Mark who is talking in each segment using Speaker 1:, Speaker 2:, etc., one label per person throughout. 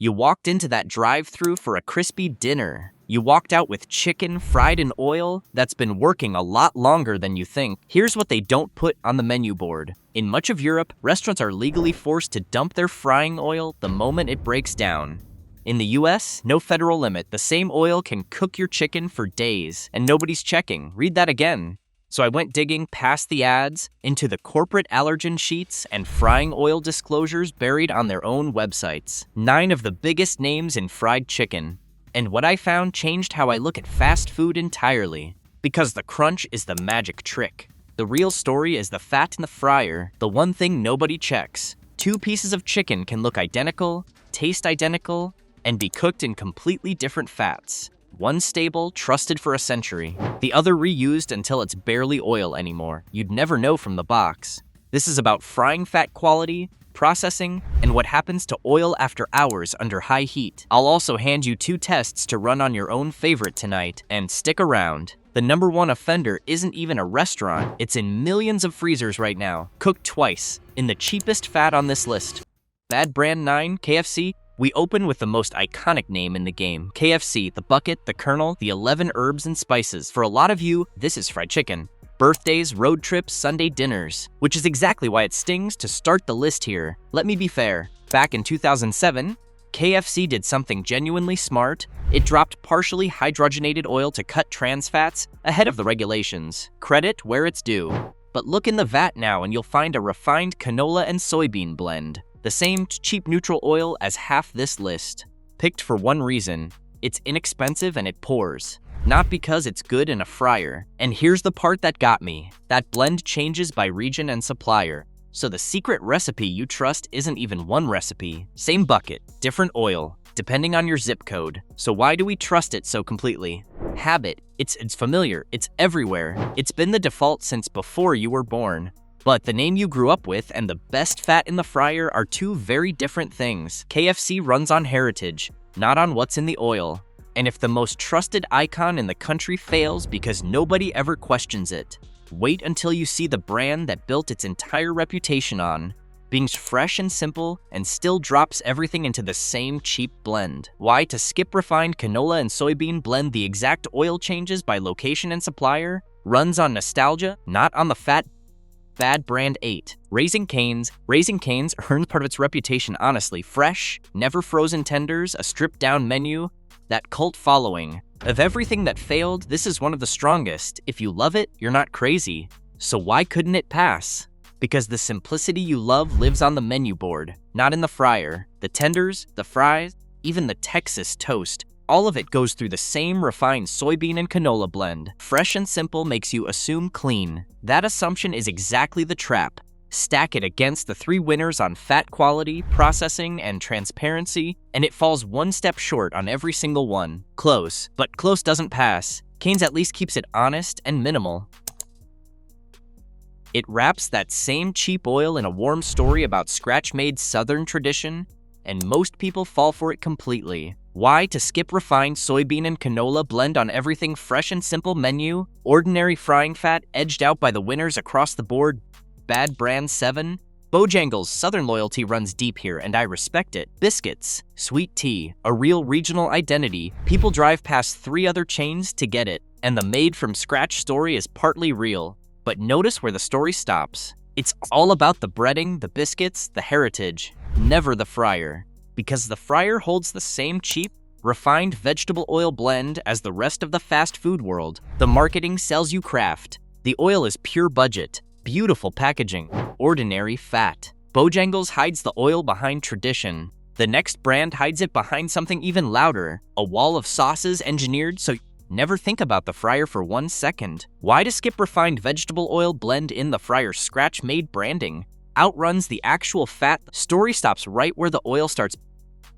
Speaker 1: You walked into that drive-thru for a crispy dinner. You walked out with chicken fried in oil that's been working a lot longer than you think. Here's what they don't put on the menu board. In much of Europe, restaurants are legally forced to dump their frying oil the moment it breaks down. In the US, no federal limit. The same oil can cook your chicken for days, and nobody's checking. Read that again. So I went digging past the ads into the corporate allergen sheets and frying oil disclosures buried on their own websites. 9 of the biggest names in fried chicken. And what I found changed how I look at fast food entirely. Because the crunch is the magic trick. The real story is the fat in the fryer, the one thing nobody checks. 2 pieces of chicken can look identical, taste identical, and be cooked in completely different fats. One stable, trusted for a century. The other reused until it's barely oil anymore. You'd never know from the box. This is about frying fat quality, processing, and what happens to oil after hours under high heat. I'll also hand you 2 tests to run on your own favorite tonight, and stick around. The #1 offender isn't even a restaurant. It's in millions of freezers right now, cooked twice, in the cheapest fat on this list. Bad brand 9, KFC. We open with the most iconic name in the game. KFC, the bucket, the kernel, the 11 herbs and spices. For a lot of you, this is fried chicken. Birthdays, road trips, Sunday dinners. Which is exactly why it stings to start the list here. Let me be fair. Back in 2007, KFC did something genuinely smart. It dropped partially hydrogenated oil to cut trans fats ahead of the regulations. Credit where it's due. But look in the vat now and you'll find a refined canola and soybean blend. The same cheap neutral oil as half this list. Picked for one reason. It's inexpensive and it pours. Not because it's good in a fryer. And here's the part that got me. That blend changes by region and supplier. So the secret recipe you trust isn't even one recipe. Same bucket, different oil, depending on your zip code. So why do we trust it so completely? Habit. It's familiar. It's everywhere. It's been the default since before you were born. But the name you grew up with and the best fat in the fryer are 2 very different things. KFC runs on heritage, not on what's in the oil. And if the most trusted icon in the country fails because nobody ever questions it, wait until you see the brand that built its entire reputation on being fresh and simple and still drops everything into the same cheap blend. Why to skip refined canola and soybean blend the exact oil changes by location and supplier? Runs on nostalgia, not on the fat. Bad brand 8. Raising Cane's. Raising Cane's earned part of its reputation honestly. Fresh, never frozen tenders, a stripped down menu, that cult following. Of everything that failed, this is one of the strongest. If you love it, you're not crazy. So why couldn't it pass? Because the simplicity you love lives on the menu board, not in the fryer. The tenders, the fries, even the Texas toast. All of it goes through the same refined soybean and canola blend. Fresh and simple makes you assume clean. That assumption is exactly the trap. Stack it against the 3 winners on fat quality, processing, and transparency, and it falls one step short on every single one. Close, but close doesn't pass. Cane's at least keeps it honest and minimal. It wraps that same cheap oil in a warm story about scratch-made Southern tradition, and most people fall for it completely. Why to skip refined soybean and canola blend on everything fresh and simple menu? Ordinary frying fat edged out by the winners across the board. Bad brand 7. Bojangles' Southern loyalty runs deep here and I respect it. Biscuits, sweet tea, a real regional identity. People drive past 3 other chains to get it, and the made from scratch story is partly real. But notice where the story stops. It's all about the breading, the biscuits, the heritage, never the fryer. Because the fryer holds the same cheap, refined vegetable oil blend as the rest of the fast food world. The marketing sells you craft. The oil is pure budget, beautiful packaging, ordinary fat. Bojangles hides the oil behind tradition. The next brand hides it behind something even louder, a wall of sauces engineered so never think about the fryer for 1 second. Why to skip refined vegetable oil blend in the fryer's scratch-made branding? Outruns the actual fat. Story stops right where the oil starts.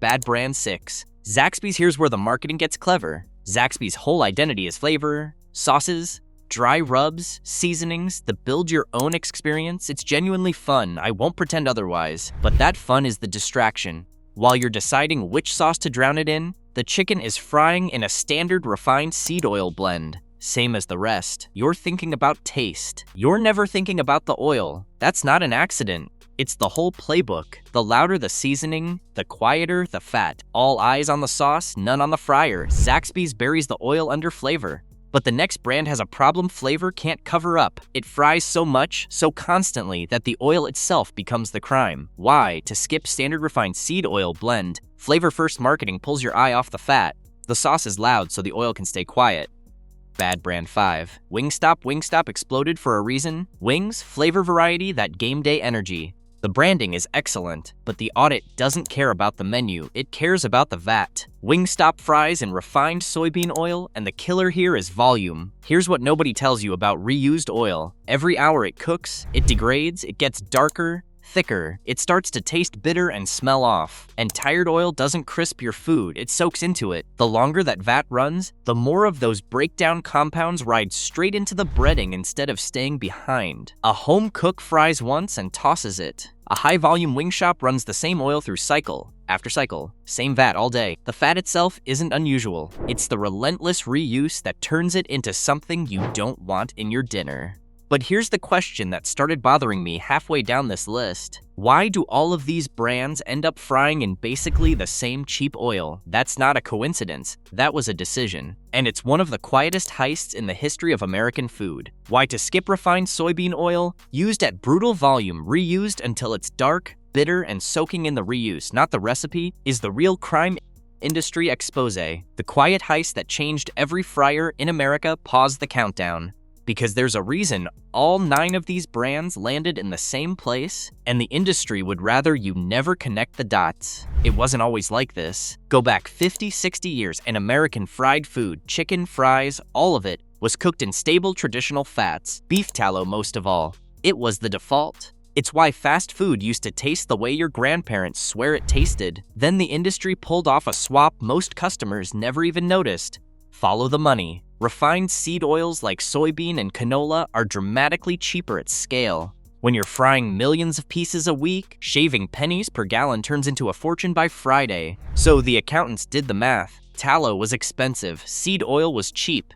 Speaker 1: Bad brand 6. Zaxby's. Here's where the marketing gets clever. Zaxby's whole identity is flavor, sauces, dry rubs, seasonings, the build your own experience. It's genuinely fun, I won't pretend otherwise. But that fun is the distraction. While you're deciding which sauce to drown it in, the chicken is frying in a standard refined seed oil blend. Same as the rest. You're thinking about taste. You're never thinking about the oil. That's not an accident. It's the whole playbook. The louder the seasoning, the quieter the fat. All eyes on the sauce, none on the fryer. Zaxby's buries the oil under flavor. But the next brand has a problem flavor can't cover up. It fries so much, so constantly, that the oil itself becomes the crime. Why? To skip standard refined seed oil blend. Flavor-first marketing pulls your eye off the fat. The sauce is loud so the oil can stay quiet. Bad brand 5. Wingstop exploded for a reason. Wings, flavor variety, that game day energy. The branding is excellent, but the audit doesn't care about the menu, it cares about the VAT. Wingstop fries in refined soybean oil, and the killer here is volume. Here's what nobody tells you about reused oil. Every hour it cooks, it degrades, it gets darker, thicker. It starts to taste bitter and smell off. And tired oil doesn't crisp your food, it soaks into it. The longer that vat runs, the more of those breakdown compounds ride straight into the breading instead of staying behind. A home cook fries once and tosses it. A high-volume wing shop runs the same oil through cycle after cycle, same vat all day. The fat itself isn't unusual. It's the relentless reuse that turns it into something you don't want in your dinner. But here's the question that started bothering me halfway down this list. Why do all of these brands end up frying in basically the same cheap oil? That's not a coincidence. That was a decision. And it's one of the quietest heists in the history of American food. Why to skip refined soybean oil, used at brutal volume, reused until it's dark, bitter, and soaking in the reuse, not the recipe, is the real crime industry expose. The quiet heist that changed every fryer in America. Pause the countdown. Because there's a reason all 9 of these brands landed in the same place, and the industry would rather you never connect the dots. It wasn't always like this. Go back 50, 60 years, and American fried food, chicken, fries, all of it, was cooked in stable traditional fats, beef tallow most of all. It was the default. It's why fast food used to taste the way your grandparents swear it tasted. Then the industry pulled off a swap most customers never even noticed. Follow the money. Refined seed oils like soybean and canola are dramatically cheaper at scale. When you're frying millions of pieces a week, shaving pennies per gallon turns into a fortune by Friday. So the accountants did the math. Tallow was expensive, seed oil was cheap.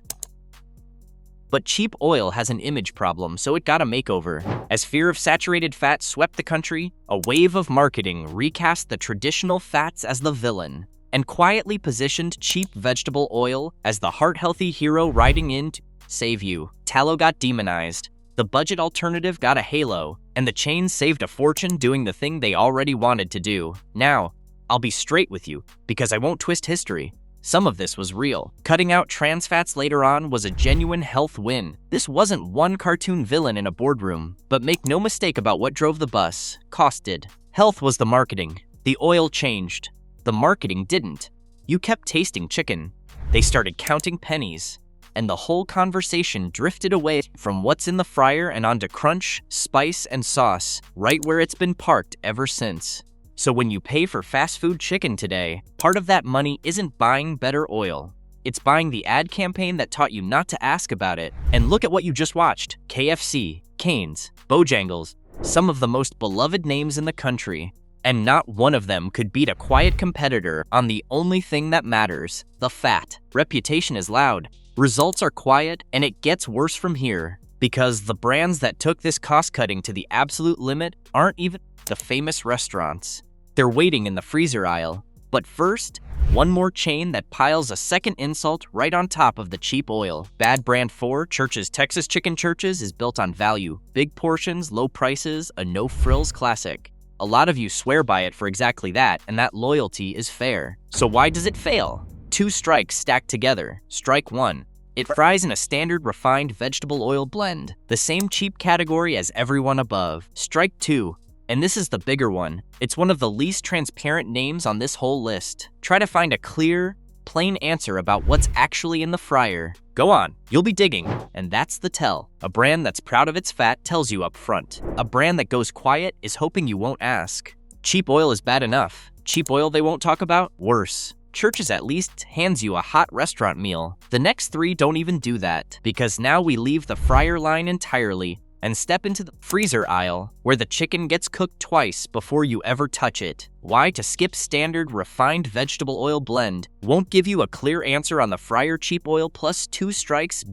Speaker 1: But cheap oil has an image problem, so it got a makeover. As fear of saturated fat swept the country, a wave of marketing recast the traditional fats as the villain, and quietly positioned cheap vegetable oil as the heart-healthy hero riding in to save you. Tallow got demonized, the budget alternative got a halo, and the chains saved a fortune doing the thing they already wanted to do. Now, I'll be straight with you, because I won't twist history. Some of this was real. Cutting out trans fats later on was a genuine health win. This wasn't one cartoon villain in a boardroom. But make no mistake about what drove the bus. Cost did. Health was the marketing. The oil changed. The marketing didn't. You kept tasting chicken. They started counting pennies. And the whole conversation drifted away from what's in the fryer and onto crunch, spice, and sauce, right where it's been parked ever since. So when you pay for fast food chicken today, part of that money isn't buying better oil. It's buying the ad campaign that taught you not to ask about it. And look at what you just watched. KFC, Cane's, Bojangles, some of the most beloved names in the country. And not one of them could beat a quiet competitor on the only thing that matters, the fat. Reputation is loud, results are quiet, and it gets worse from here. Because the brands that took this cost-cutting to the absolute limit aren't even the famous restaurants. They're waiting in the freezer aisle. But first, one more chain that piles a second insult right on top of the cheap oil. Bad brand 4, Church's Texas Chicken Churches, is built on value. Big portions, low prices, a no-frills classic. A lot of you swear by it for exactly that, and that loyalty is fair. So why does it fail? 2 strikes stacked together. Strike 1. It fries in a standard refined vegetable oil blend, the same cheap category as everyone above. Strike 2. And this is the bigger one. It's one of the least transparent names on this whole list. Try to find a clear, plain answer about what's actually in the fryer. Go on, you'll be digging. And that's the tell. A brand that's proud of its fat tells you up front. A brand that goes quiet is hoping you won't ask. Cheap oil is bad enough. Cheap oil they won't talk about? Worse. Church's at least hands you a hot restaurant meal. The next 3 don't even do that, because now we leave the fryer line entirely and step into the freezer aisle, where the chicken gets cooked twice before you ever touch it. Why to skip standard refined vegetable oil blend won't give you a clear answer on the fryer cheap oil plus 2 strikes.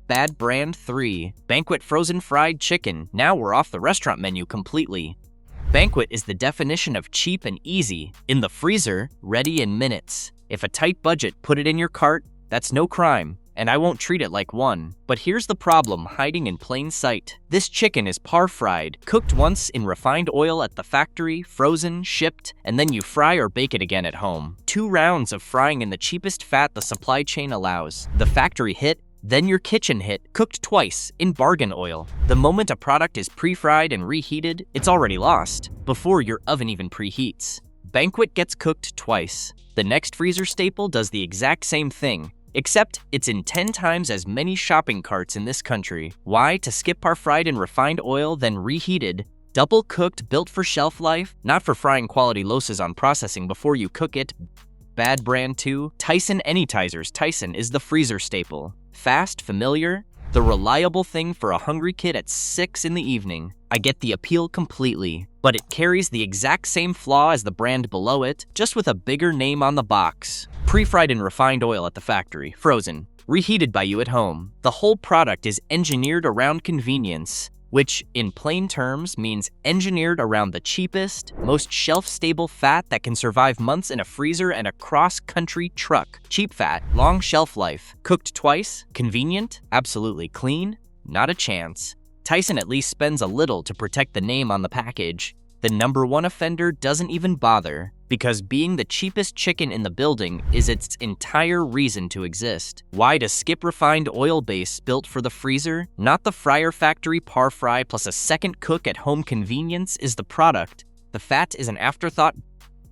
Speaker 1: Bad brand 3, Banquet frozen fried chicken. Now we're off the restaurant menu completely. Banquet is the definition of cheap and easy. In the freezer, ready in minutes. If a tight budget put it in your cart, that's no crime, and I won't treat it like one. But here's the problem hiding in plain sight. This chicken is par-fried, cooked once in refined oil at the factory, frozen, shipped, and then you fry or bake it again at home. 2 rounds of frying in the cheapest fat the supply chain allows. The factory hit, then your kitchen hit, cooked twice in bargain oil. The moment a product is pre-fried and reheated, it's already lost, before your oven even preheats. Banquet gets cooked twice. The next freezer staple does the exact same thing, except it's in 10 times as many shopping carts in this country. Why? To skip par-fried in refined oil, then reheated, double cooked, built for shelf life, not for frying quality losses on processing before you cook it. Bad brand too. Tyson Anytizers. Tyson is the freezer staple. Fast, familiar, the reliable thing for a hungry kid at 6 in the evening. I get the appeal completely, but it carries the exact same flaw as the brand below it, just with a bigger name on the box. Pre-fried in refined oil at the factory, frozen, reheated by you at home. The whole product is engineered around convenience, which, in plain terms, means engineered around the cheapest, most shelf-stable fat that can survive months in a freezer and a cross-country truck. Cheap fat, long shelf life. Cooked twice? Convenient? Absolutely. Clean? Not a chance. Tyson at least spends a little to protect the name on the package. The #1 offender doesn't even bother, because being the cheapest chicken in the building is its entire reason to exist. Why to skip refined oil base built for the freezer? Not the fryer factory par fry plus a second cook at home convenience is the product. The fat is an afterthought.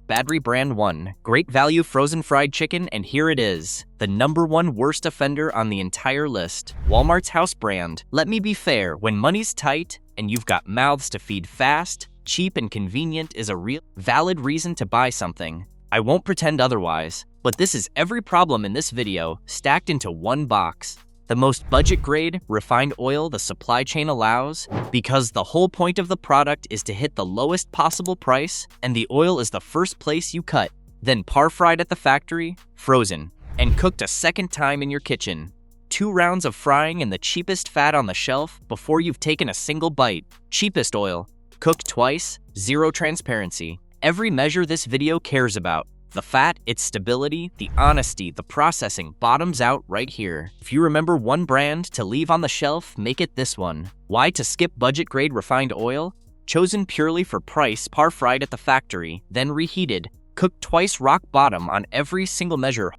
Speaker 1: Battery brand 1. Great value frozen fried chicken, and here it is. The #1 worst offender on the entire list. Walmart's house brand. Let me be fair, when money's tight and you've got mouths to feed fast, cheap and convenient is a real valid reason to buy something. I won't pretend otherwise, but this is every problem in this video stacked into one box. The most budget grade, refined oil the supply chain allows, because the whole point of the product is to hit the lowest possible price, and the oil is the first place you cut. Then par-fried at the factory, frozen, and cooked a second time in your kitchen. 2 rounds of frying in the cheapest fat on the shelf before you've taken a single bite. Cheapest oil. Cooked twice, 0 transparency. Every measure this video cares about. The fat, its stability, the honesty, the processing bottoms out right here. If you remember one brand to leave on the shelf, make it this one. Why to skip budget grade refined oil? Chosen purely for price, par-fried at the factory, then reheated, cooked twice rock bottom on every single measure.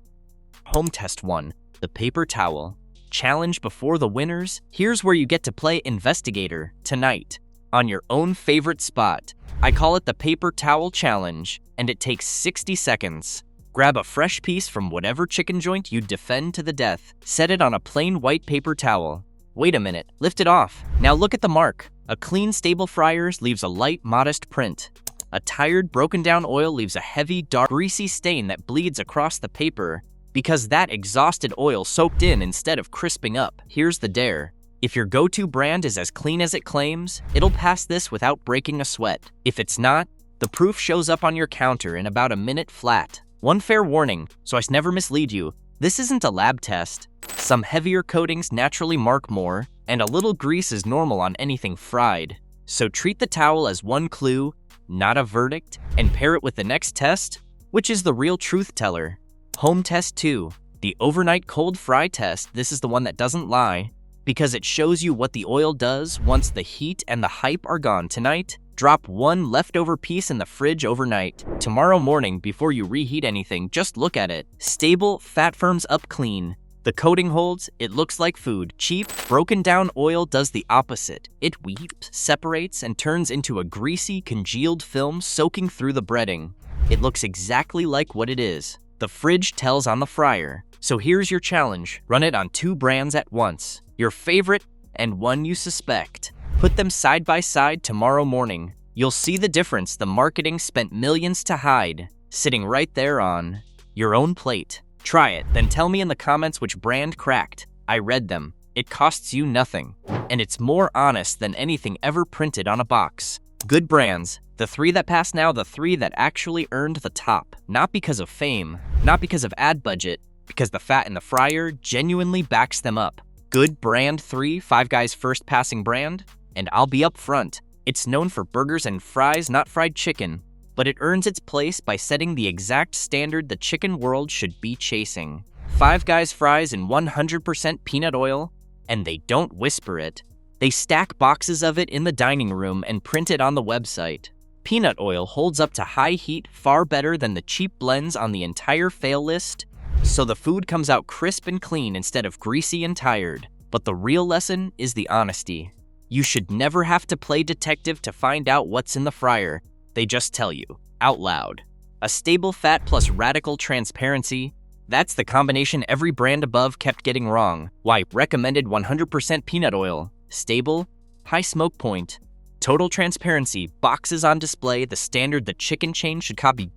Speaker 1: Home test 1, the paper towel. Challenge before the winners? Here's where you get to play investigator tonight. On your own favorite spot. I call it the paper towel challenge, and it takes 60 seconds. Grab a fresh piece from whatever chicken joint you defend to the death. Set it on a plain white paper towel. Wait a minute, lift it off. Now look at the mark. A clean, stable fryers leaves a light, modest print. A tired, broken down oil leaves a heavy, dark, greasy stain that bleeds across the paper because that exhausted oil soaked in instead of crisping up. Here's the dare. If your go-to brand is as clean as it claims, it'll pass this without breaking a sweat. If it's not, the proof shows up on your counter in about a minute flat. One fair warning, so I never mislead you, this isn't a lab test. Some heavier coatings naturally mark more, and a little grease is normal on anything fried. So treat the towel as one clue, not a verdict, and pair it with the next test, which is the real truth teller. Home test 2, the overnight cold fry test. This is the one that doesn't lie, because it shows you what the oil does once the heat and the hype are gone. Tonight, drop 1 leftover piece in the fridge overnight. Tomorrow morning, before you reheat anything, just look at it. Stable, fat firms up clean. The coating holds, it looks like food. Cheap, broken down oil does the opposite. It weeps, separates, and turns into a greasy, congealed film soaking through the breading. It looks exactly like what it is. The fridge tells on the fryer. So here's your challenge. Run it on 2 brands at once. Your favorite and one you suspect. Put them side by side tomorrow morning. You'll see the difference the marketing spent millions to hide, sitting right there on your own plate. Try it, then tell me in the comments which brand cracked. I read them. It costs you nothing, and it's more honest than anything ever printed on a box. Good brands, the 3 that pass now, the 3 that actually earned the top. Not because of fame, not because of ad budget, because the fat in the fryer genuinely backs them up. Good brand 3, Five Guys' first passing brand, and I'll be up front. It's known for burgers and fries, not fried chicken, but it earns its place by setting the exact standard the chicken world should be chasing. Five Guys fries in 100% peanut oil, and they don't whisper it. They stack boxes of it in the dining room and print it on the website. Peanut oil holds up to high heat far better than the cheap blends on the entire fail list, so the food comes out crisp and clean instead of greasy and tired. But the real lesson is the honesty. You should never have to play detective to find out what's in the fryer. They just tell you, out loud. A stable fat plus radical transparency, that's the combination every brand above kept getting wrong. Why, recommended 100% peanut oil, stable, high smoke point, total transparency, boxes on display, the standard the chicken chain should copy.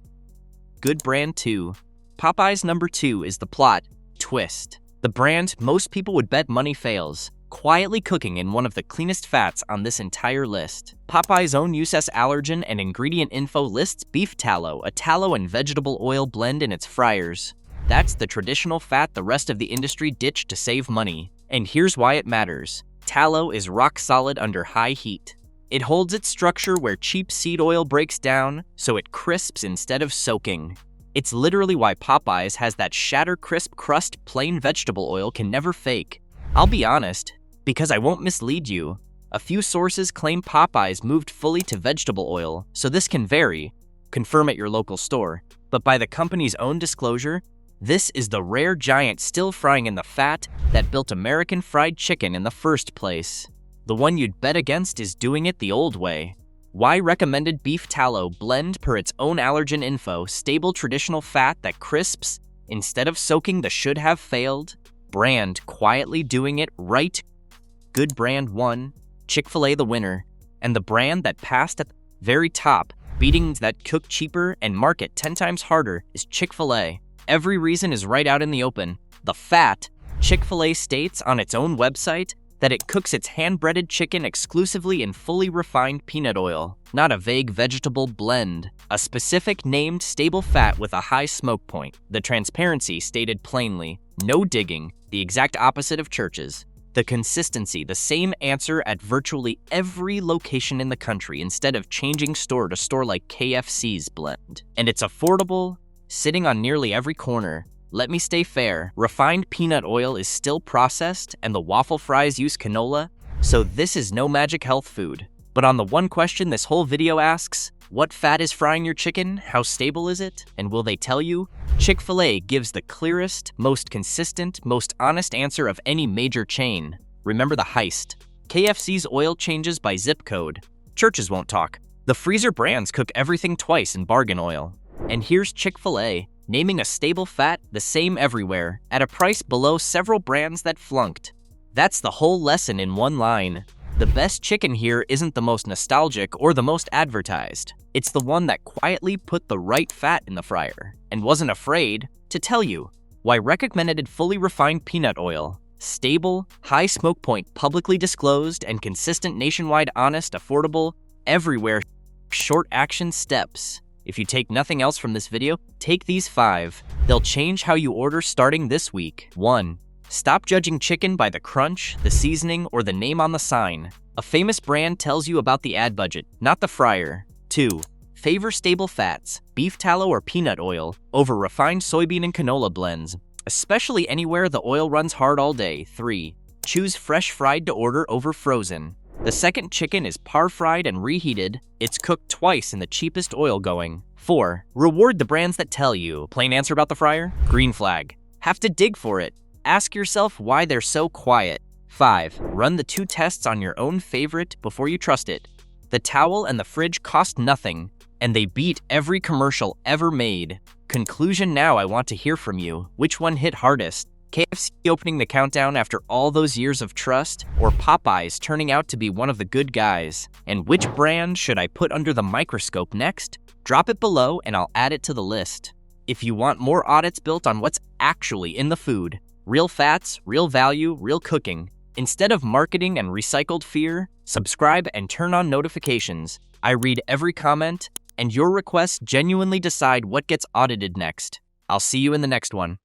Speaker 1: Good brand 2. Popeyes number 2 is the plot twist. The brand most people would bet money fails, quietly cooking in one of the cleanest fats on this entire list. Popeye's own USS allergen and ingredient info lists beef tallow, a tallow and vegetable oil blend in its fryers. That's the traditional fat the rest of the industry ditched to save money. And here's why it matters. Tallow is rock solid under high heat. It holds its structure where cheap seed oil breaks down, so it crisps instead of soaking. It's literally why Popeyes has that shatter crisp crust plain vegetable oil can never fake. I'll be honest, because I won't mislead you. A few sources claim Popeyes moved fully to vegetable oil, so this can vary. Confirm at your local store. But by the company's own disclosure, this is the rare giant still frying in the fat that built American fried chicken in the first place. The one you'd bet against is doing it the old way. Why recommended beef tallow blend per its own allergen info, stable traditional fat that crisps instead of soaking the should have failed? Brand quietly doing it right. Good brand 1, Chick-fil-A the winner, and the brand that passed at the very top, beating that cook cheaper and market 10 times harder, is Chick-fil-A. Every reason is right out in the open. The fat, Chick-fil-A states on its own website that it cooks its hand-breaded chicken exclusively in fully refined peanut oil, not a vague vegetable blend. A specific named stable fat with a high smoke point. The transparency stated plainly. No digging, the exact opposite of churches. The consistency, the same answer at virtually every location in the country instead of changing store to store like KFC's blend. And it's affordable, sitting on nearly every corner. Let me stay fair, refined peanut oil is still processed and the waffle fries use canola, so this is no magic health food. But on the one question this whole video asks, what fat is frying your chicken? How stable is it? And will they tell you? Chick-fil-A gives the clearest, most consistent, most honest answer of any major chain. Remember the heist. KFC's oil changes by zip code. Churches won't talk. The freezer brands cook everything twice in bargain oil. And here's Chick-fil-A, naming a stable fat the same everywhere, at a price below several brands that flunked. That's the whole lesson in one line. The best chicken here isn't the most nostalgic or the most advertised. It's the one that quietly put the right fat in the fryer and wasn't afraid to tell you. Why recommended fully refined peanut oil, stable, high smoke point, publicly disclosed, and consistent nationwide, honest, affordable, everywhere. Short action steps. If you take nothing else from this video, take these 5. They'll change how you order starting this week. 1. Stop judging chicken by the crunch, the seasoning, or the name on the sign. A famous brand tells you about the ad budget, not the fryer. 2. Favor stable fats, beef tallow or peanut oil, over refined soybean and canola blends, especially anywhere the oil runs hard all day. 3. Choose fresh fried to order over frozen. The second chicken is par-fried and reheated. It's cooked twice in the cheapest oil going. 4. Reward the brands that tell you. Plain answer about the fryer? Green flag. Have to dig for it. Ask yourself why they're so quiet. 5. Run the 2 tests on your own favorite before you trust it. The towel and the fridge cost nothing, and they beat every commercial ever made. Conclusion now, I want to hear from you. Which one hit hardest? KFC opening the countdown after all those years of trust, or Popeyes turning out to be one of the good guys? And which brand should I put under the microscope next? Drop it below and I'll add it to the list. If you want more audits built on what's actually in the food, real fats, real value, real cooking, instead of marketing and recycled fear, subscribe and turn on notifications. I read every comment, and your requests genuinely decide what gets audited next. I'll see you in the next one.